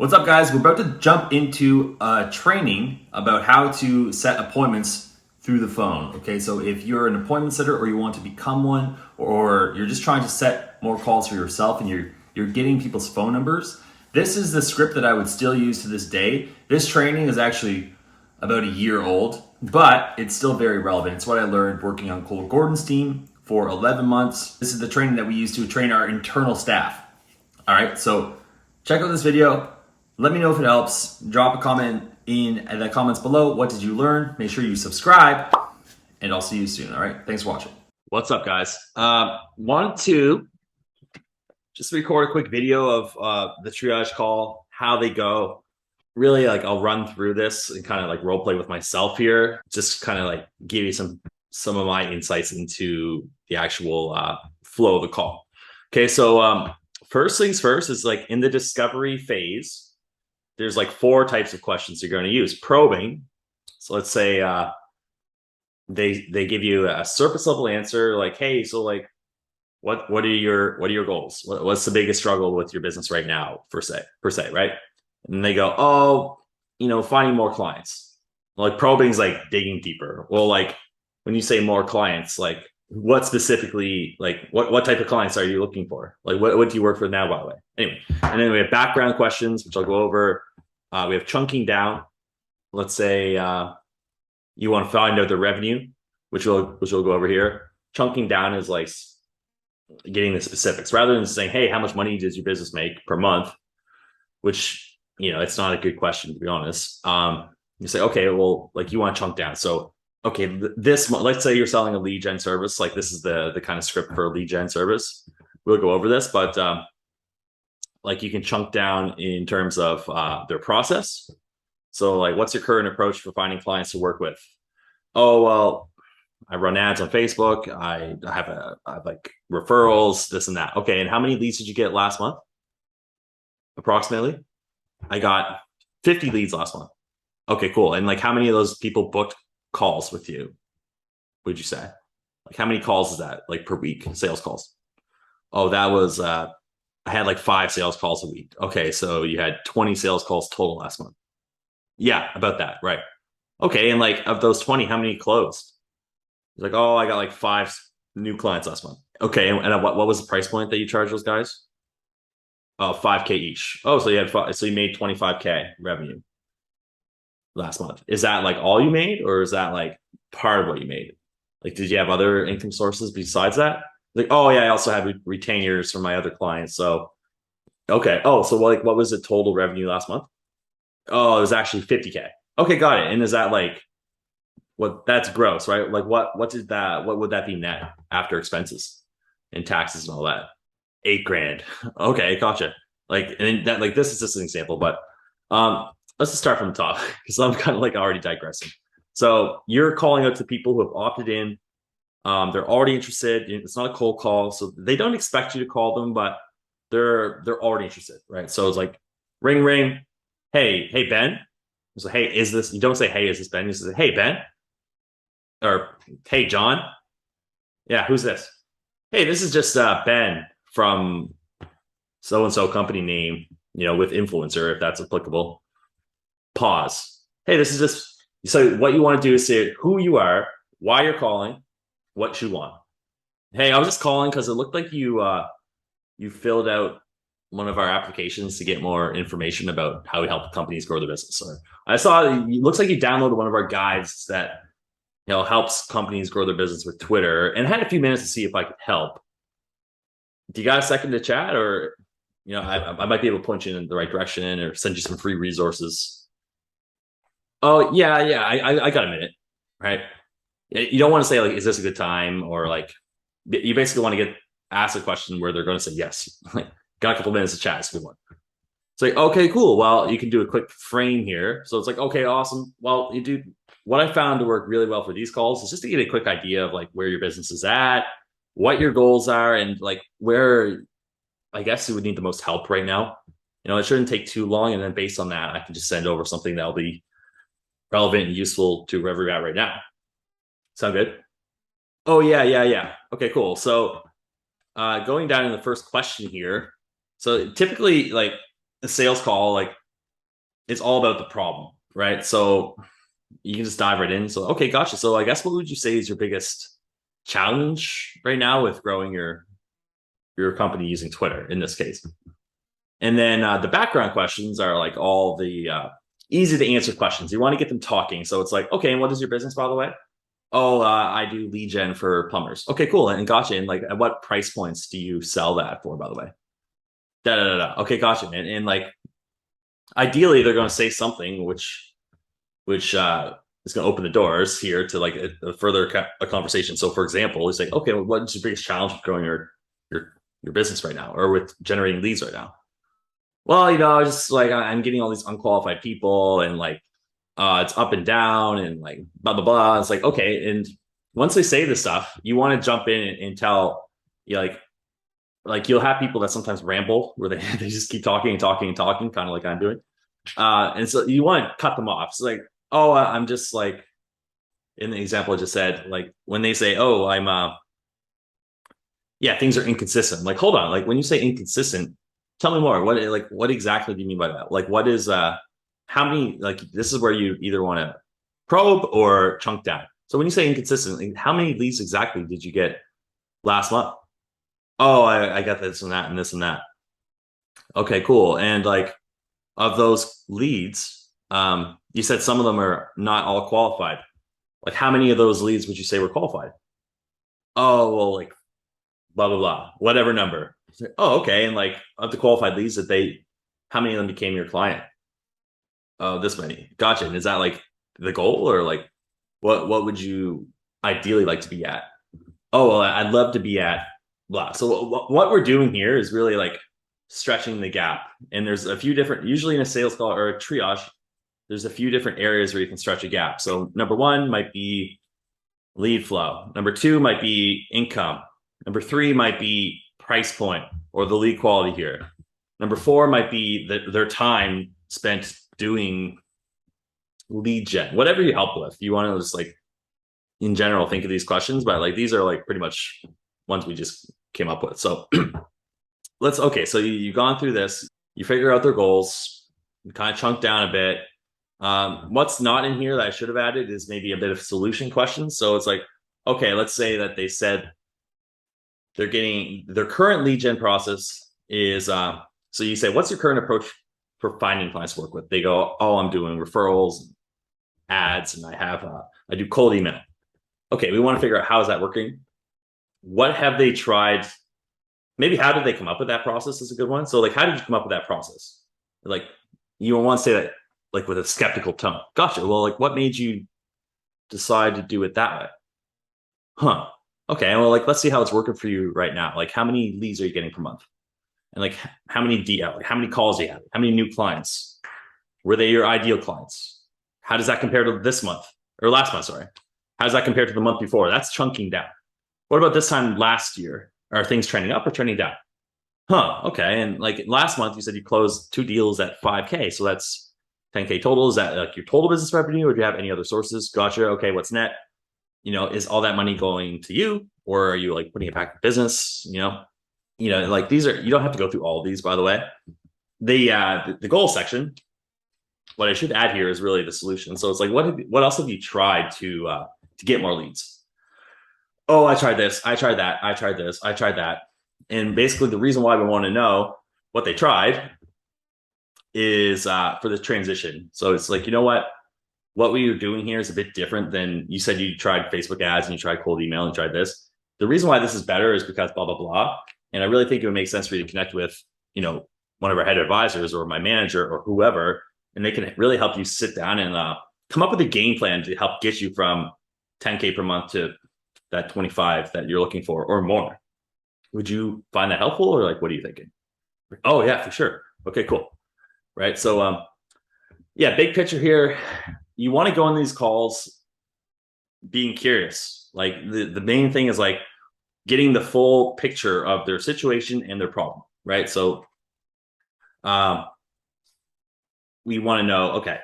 What's up, guys? We're about to jump into training about how to set appointments through the phone. Okay, so if you're an appointment setter or you want to become one, or you're just trying to set more calls for yourself and you're getting people's phone numbers, this is the script that I would still use to this day. This training is actually about a year old, but it's still very relevant. It's what I learned working on Cole Gordon's team for 11 months. This is the training that we use to train our internal staff. All right, so check out this video. Let me know if it helps. Drop a comment in the comments below. What did you learn? Make sure you subscribe, and I'll see you soon. All right, thanks for watching. What's up, guys? Wanted to just record a quick video of the triage call, how they go. Really, I'll run through this and kind of role play with myself here. Just kind of give you some of my insights into the actual flow of the call. Okay, so first things first is in the discovery phase. There's 4 types of questions you're going to use. Probing. So let's say they give you a surface level answer hey, so what are your goals? What's the biggest struggle with your business right now, per se, right? And they go, oh, finding more clients. Probing is digging deeper. Well, when you say more clients, what specifically, what type of clients are you looking for? What do you work for now, by the way? Anyway, and then we have background questions, which I'll go over. We have chunking down. Let's say you want to find out the revenue, which we'll go over here. Chunking down is getting the specifics rather than saying, hey, how much money does your business make per month? Which, it's not a good question, to be honest. You say, okay, well, you want to chunk down. So okay, this month, let's say you're selling a lead gen service. This is the kind of script for a lead gen service. We'll go over this, but you can chunk down in terms of their process. So what's your current approach for finding clients to work with? Oh, well, I run ads on Facebook. I have referrals, this and that. Okay, and how many leads did you get last month? Approximately? I got 50 leads last month. Okay, cool. And how many of those people booked calls with you, would you say? How many calls is that per week, sales calls? Oh, that was I had 5 sales calls a week. Okay, so you had 20 sales calls total last month. Yeah, about that, right? Okay, and of those 20, how many closed? It's oh, I got 5 new clients last month. Okay, and what was the price point that you charged those guys? Oh, 5K each. Oh, so you had so you made 25K revenue last month. Is that all you made, or is that part of what you made? Did you have other income sources besides that? Oh yeah, I also have retainers from my other clients. So okay. Oh, so what was the total revenue last month? Oh, it was actually 50K. Okay, got it. And is that that's gross, right? what would that be net after expenses and taxes and all that? 8 grand. Okay, gotcha. And that this is just an example, but let's just start from the top because I'm kind of already digressing. So you're calling out to people who have opted in. They're already interested. It's not a cold call, so they don't expect you to call them, but they're already interested, right? So it's ring, ring. Hey, Ben. So hey, is this? You don't say hey, is this Ben? You say hey, Ben, or hey, John. Yeah, who's this? Hey, this is just Ben from so and so company name. With influencer, if that's applicable. Pause. Hey, this is just, so what you want to do is say who you are, why you're calling, what you want. Hey, I was just calling because it looked like you filled out one of our applications to get more information about how we help companies grow their business. Or I saw it looks like you downloaded one of our guides that helps companies grow their business with Twitter, and had a few minutes to see if I could help. Do you got a second to chat, or I might be able to point you in the right direction or send you some free resources? Oh yeah, I got a minute, right? You don't want to say is this a good time, or you basically want to ask a question where they're going to say yes. Got a couple minutes to chat. It's a good one. It's okay, cool. Well, you can do a quick frame here. So it's okay, awesome. Well, you do what I found to work really well for these calls is just to get a quick idea of where your business is at, what your goals are, and where I guess you would need the most help right now. It shouldn't take too long, and then based on that, I can just send over something that'll be relevant and useful to wherever you're at right now. Sound good? Oh yeah. Okay, cool. So going down in the first question here. So typically a sales call, it's all about the problem, right? So you can just dive right in. So okay, gotcha. So I guess what would you say is your biggest challenge right now with growing your company using Twitter in this case? And then the background questions are like all the easy to answer questions. You want to get them talking. So it's like, okay, and what is your business, by the way? Oh, I do lead gen for plumbers. Okay, cool. And gotcha. And like, at what price points do you sell that for, by the way? Da da da da. Okay, gotcha. And like, ideally, they're going to say something which is going to open the doors here to like a further a conversation. So, for example, it's like, okay, well, what's your biggest challenge with growing your business right now, or with generating leads right now? Well, just like I'm getting all these unqualified people, and like it's up and down, and like blah blah blah. It's like, okay, and once they say this stuff, you want to jump in and tell you like you'll have people that sometimes ramble where they, they just keep talking and talking and talking, kind of like I'm doing. And so you want to cut them off. It's like, oh, I'm just like in the example I just said, like when they say, oh, I'm yeah, things are inconsistent. Like, hold on, like when you say inconsistent, tell me more. What exactly do you mean by that? Like what is how many, like this is where you either want to probe or chunk down. So when you say inconsistent, like, how many leads exactly did you get last month? Oh, I got this and that and this and that. Okay, cool. And like of those leads, you said some of them are not all qualified. Like how many of those leads would you say were qualified? Oh, well, like blah blah blah, whatever number. Like, oh, okay. And like of the qualified leads that how many of them became your client? Oh, this many. Gotcha. And is that like the goal, or like what would you ideally like to be at? Oh, well, I'd love to be at blah. So what we're doing here is really like stretching the gap. And there's a few different, usually in a sales call or a triage, there's a few different areas where you can stretch a gap. So number one might be lead flow. Number two might be income. Number three might be price point or the lead quality here. Number four might be their time spent doing lead gen, whatever you help with. You want to just like in general think of these questions, but like these are like pretty much ones we just came up with. So okay, so you've gone through this, you figure out their goals, you kind of chunk down a bit. What's not in here that I should have added is maybe a bit of solution questions. So it's like, okay, let's say that they said they're getting their current lead gen process is so you say, what's your current approach for finding clients to work with? They go, oh, I'm doing referrals, ads, and I do cold email. Okay, we want to figure out how is that working? What have they tried? Maybe how did they come up with that process is a good one. So like, how did you come up with that process? Like, you want to say that like with a skeptical tone. Gotcha. Well, like what made you decide to do it that way? Huh. Okay. Well, like let's see how it's working for you right now. Like how many leads are you getting per month? And like how many DL, like how many calls do you have? How many new clients? Were they your ideal clients? How does that compare to this month or last month? Sorry. How does that compare to the month before? That's chunking down. What about this time last year? Are things trending up or trending down? Huh. Okay. And like last month, you said you closed 2 deals at 5K. So that's 10K total. Is that like your total business revenue, or do you have any other sources? Gotcha. Okay. What's net? Is all that money going to you, or are you like putting it back in business? Like these are, you don't have to go through all of these, by the way. The goal section, what I should add here is really the solution. So it's like, what else have you tried to get more leads? Oh, I tried this, I tried that, I tried this, I tried that. And basically the reason why we want to know what they tried is for the transition. So it's like, what we are doing here is a bit different than you said. You tried Facebook ads and you tried cold email and you tried this. The reason why this is better is because blah, blah, blah. And I really think it would make sense for you to connect with, one of our head advisors or my manager or whoever, and they can really help you sit down and come up with a game plan to help get you from 10K per month to that 25 that you're looking for or more. Would you find that helpful, or like, what are you thinking? Oh yeah, for sure. Okay, cool. Right. So, yeah, big picture here. You want to go on these calls being curious. Like the main thing is like getting the full picture of their situation and their problem. Right. So, we want to know, okay,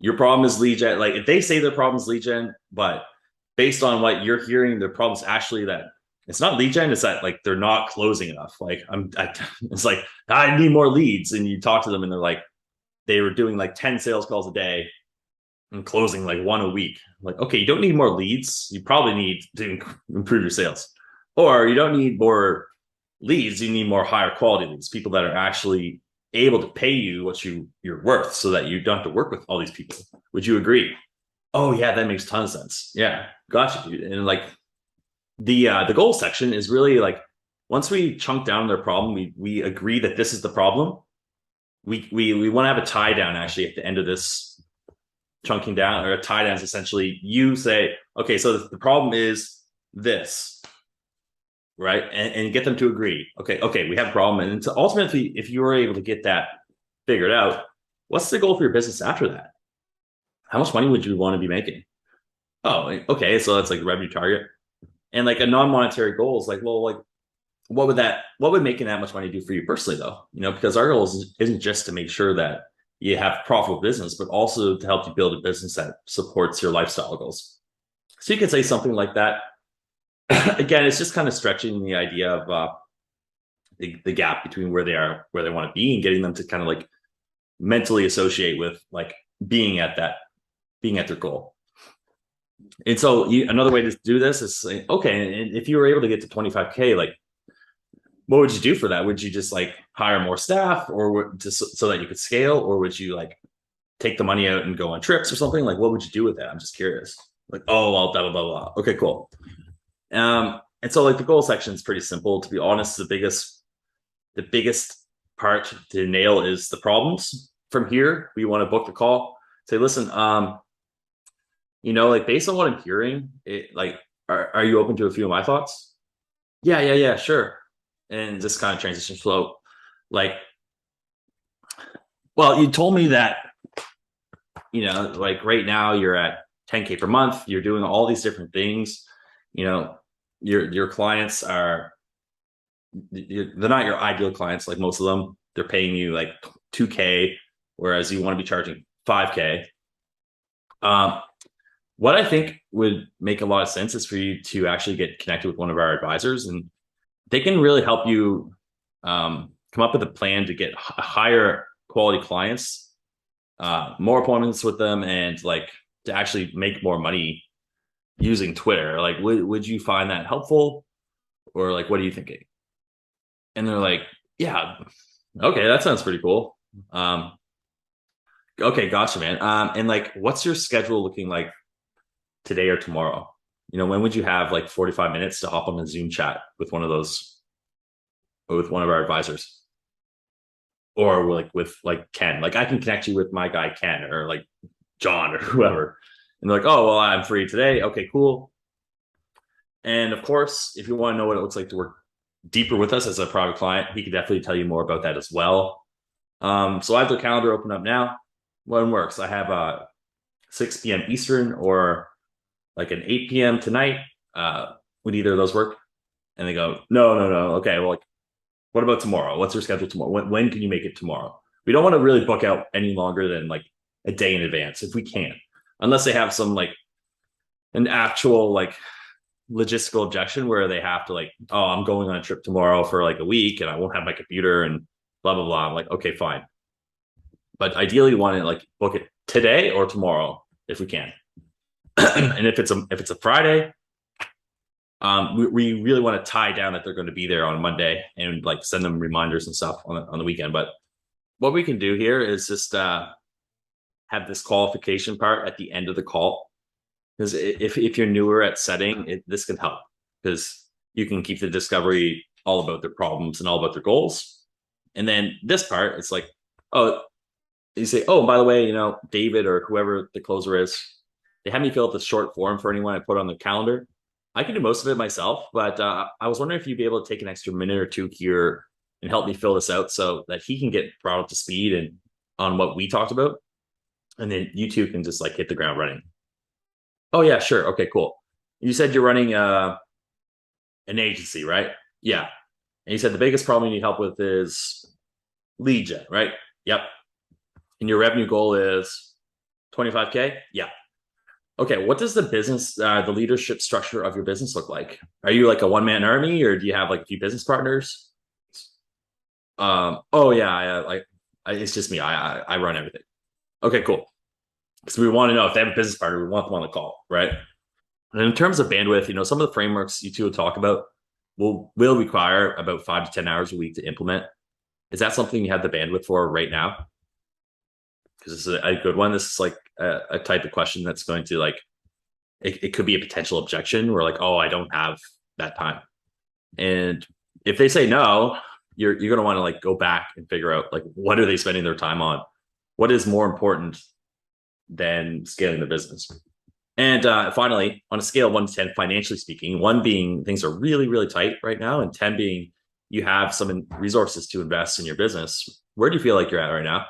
your problem is lead gen. Like if they say their problem is lead gen, but based on what you're hearing, their problem is actually that it's not lead gen. It's that like they're not closing enough. Like it's like I need more leads, and you talk to them, and they're like, they were doing like 10 sales calls a day and closing like one a week. Like, okay, you don't need more leads. You probably need to improve your sales. Or you don't need more leads. You need more higher quality leads, people that are actually able to pay you what you're worth so that you don't have to work with all these people. Would you agree? Oh yeah, that makes tons of sense. Yeah, gotcha, dude. And like the goal section is really like once we chunk down their problem, we agree that this is the problem. We want to have a tie down actually at the end of this chunking down, or a tie down is essentially you say, okay, so the problem is this, right? And get them to agree. Okay, we have a problem. And ultimately, if you were able to get that figured out, what's the goal for your business after that? How much money would you want to be making? Oh, okay, so that's like the revenue target. And like a non-monetary goal is like, well, like what would making that much money do for you personally though? Because our goal isn't just to make sure that you have profitable business, but also to help you build a business that supports your lifestyle goals. So you can say something like that. Again, it's just kind of stretching the idea of the gap between where they are, where they want to be, and getting them to kind of like mentally associate with like being at their goal. And so another way to do this is say, okay, and if you were able to get to 25K, like what would you do for that? Would you just like hire more staff, or just so that you could scale, or would you like take the money out and go on trips or something? Like, what would you do with that? I'm just curious. Like, oh, well, blah, blah, blah, blah. Okay, cool. And so like the goal section is pretty simple. To be honest, the biggest part to nail is the problems. From here, we want to book the call. Say, listen, like based on what I'm hearing, like, are you open to a few of my thoughts? Yeah, sure. And this kind of transition flow, like, well, you told me that, like right now you're at 10K per month. You're doing all these different things. Your clients they're not your ideal clients. Like most of them, they're paying you like 2K, whereas you want to be charging 5K. What I think would make a lot of sense is for you to actually get connected with one of our advisors, and they can really help you come up with a plan to get higher quality clients, more appointments with them, and like to actually make more money using Twitter. Like, would you find that helpful, or like, what are you thinking? And they're like, yeah, okay, that sounds pretty cool. Okay, gotcha, man. And like, what's your schedule looking like today or tomorrow? When would you have like 45 minutes to hop on a Zoom chat with one of our advisors? Or like with like Ken, like I can connect you with my guy Ken, or like John, or whoever. And they're like, oh, well, I'm free today. Okay, cool. And of course, if you want to know what it looks like to work deeper with us as a private client, he could definitely tell you more about that as well. So I have the calendar open up now. One works. I have 6 p.m. Eastern, or like an 8 p.m. tonight. Would either of those work? And they go, no. Okay, well, like, what about tomorrow? What's your schedule tomorrow? When can you make it tomorrow? We don't want to really book out any longer than like a day in advance if we can, unless they have some like an actual like logistical objection where they have to like, oh, I'm going on a trip tomorrow for like a week and I won't have my computer and blah, blah, blah. I'm like, okay, fine. But ideally we want to like book it today or tomorrow if we can. And if it's a Friday, we really want to tie down that they're going to be there on Monday and like send them reminders and stuff on the weekend. But what we can do here is just have this qualification part at the end of the call, because if you're newer at setting, this can help, because you can keep the discovery all about their problems and all about their goals. And then this part, it's like, oh, you say, oh, by the way, David or whoever the closer is, they have me fill out the short form for anyone I put on the calendar. I can do most of it myself, but I was wondering if you'd be able to take an extra minute or two here and help me fill this out so that he can get brought up to speed and on what we talked about. And then you two can just like hit the ground running. Oh yeah, sure. Okay, cool. You said you're running an agency, right? Yeah. And you said the biggest problem you need help with is lead gen, right? Yep. And your revenue goal is 25K? Yeah. Okay, what does the business, the leadership structure of your business look like? Are you like a one-man army, or do you have like a few business partners? Oh yeah, It's just me. I run everything. Okay, cool. So we want to know if they have a business partner, we want them on the call, right? And in terms of bandwidth, some of the frameworks you two will talk about will require about 5 to 10 hours a week to implement. Is that something you have the bandwidth for right now? Because this is a good one. This is like a type of question that's going to like it could be a potential objection where like, oh, I don't have that time. And if they say no, you're going to want to like go back and figure out like what are they spending their time on? What is more important than scaling the business? And finally, on a scale of 1 to 10, financially speaking, 1 being things are really, really tight right now, and 10 being you have some resources to invest in your business, where do you feel like you're at right now?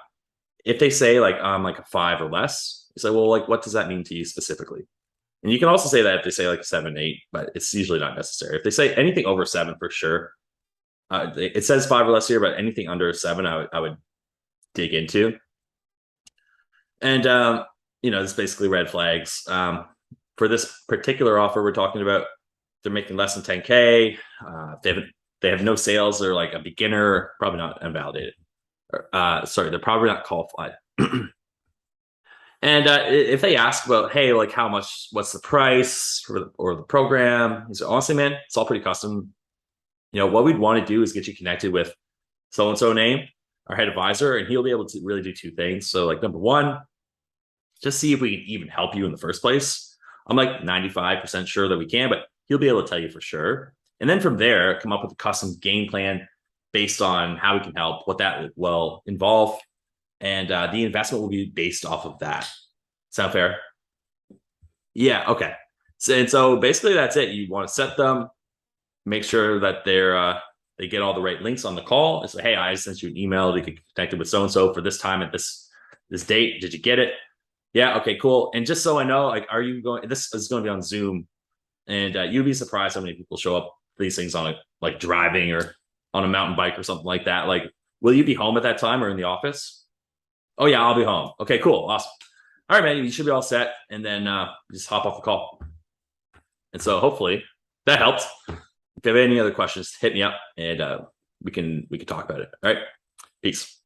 If they say like I'm like a 5 or less, you say, well, like what does that mean to you specifically? And you can also say that if they say like a 7, 8, but it's usually not necessary. If they say anything over 7, for sure. It says 5 or less here, but anything under 7, I would dig into. And it's basically red flags. For this particular offer we're talking about, they're making less than 10K. They have no sales. They're like a beginner, probably not invalidated. Sorry, they're probably not qualified. And if they ask about, hey, like how much, what's the price or the program? He said, honestly, man, it's all pretty custom. What we'd want to do is get you connected with so-and-so name, our head advisor, and he'll be able to really do 2 things. So like number 1, just see if we can even help you in the first place. I'm like 95% sure that we can, but he'll be able to tell you for sure. And then from there, come up with a custom game plan based on how we can help, what that will involve. And the investment will be based off of that. Sound fair? Yeah. Okay. So basically that's it. You want to set them, make sure that they get all the right links on the call, and say, hey, I sent you an email to get connected with so-and-so for this time at this date. Did you get it? Yeah. Okay, cool. And just so I know, like, are you going, this is going to be on Zoom, and you'd be surprised how many people show up for these things on like driving or on a mountain bike or something like that. Like, will you be home at that time or in the office? Oh yeah, I'll be home. Okay, cool. Awesome. All right, man, you should be all set. And then just hop off the call. And so hopefully that helped. If you have any other questions, hit me up and we can talk about it. All right. Peace.